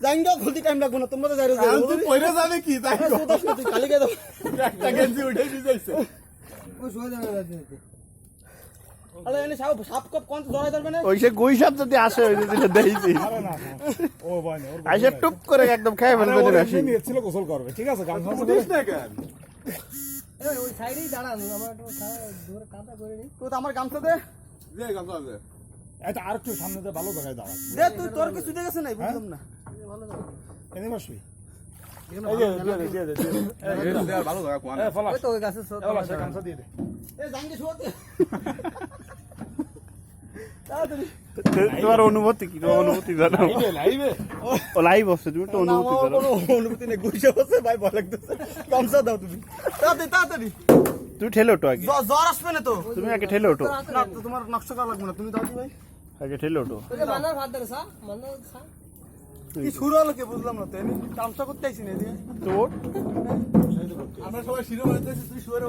জাঙ্গা খুলতে টাইম লাগবে না তোমরা তো যাইরো তুই পয়রা যাবে কি তাই তুই কালি গে দাও একটা গেঞ্জি উঠে দিয়েছে ওই সোজা যাবে রাজনীতি আরে এনে সাপ সাপ কপ কোন জড়াই ধরবে না ওই সে গুই সাপ যদি আসে ওই দিলে দেইছি আরে না ও ভাই না আইসা টুপ করে একদম খেয়ে ফেলবে ওর রাশি নিয়েছিল গোসল করবে ঠিক আছে গামছা দিস না কেন এই ওই সাইডেই দাঁড়ান আমার একটু দূরে কাটা করে নি তুই তো আমার গামছা দে যে গামছা দে এটা আর একটু সামনে দে ভালো জায়গায় দাঁড়া দে তুই তোর কিছু দেখেছ নাই বুঝলাম না ভালো যাবে এনে বসবি এই যে দে ভালো জায়গা কোন এ ফলা ওই তো ওই গাছের এলা সে গামছা দিয়ে দে এ জাঙ্গি শোতে তাড়াতাড়ি তোমার অনুভূতি কি তোমার অনুভূতি জানো লাইভে ও লাইভ আছে তুমি তো অনুভূতি আমার জানো কোনো অনুভূতি নেই গুইসা বসে ভাই ভয় লাগতেছে গামছা দাও তুমি তাড়াতাড়ি তাড়াতাড়ি তুমি ঠেলে ওঠো আগে জ্বর আসবে না তো তুমি আগে ঠেলে ওঠো না তো তোমার নকশা করা লাগবে না তুমি দাও ভাই আগে ঠেলে ওঠো ওই যে মানার ভাত ধরে সা মানার সা কি শুরু হলো কে বুঝলাম না তো আমি গামছা করতে আইছি না এদিকে তো আমরা সবাই শিরো বানাইতেছি তুই শুয়ারে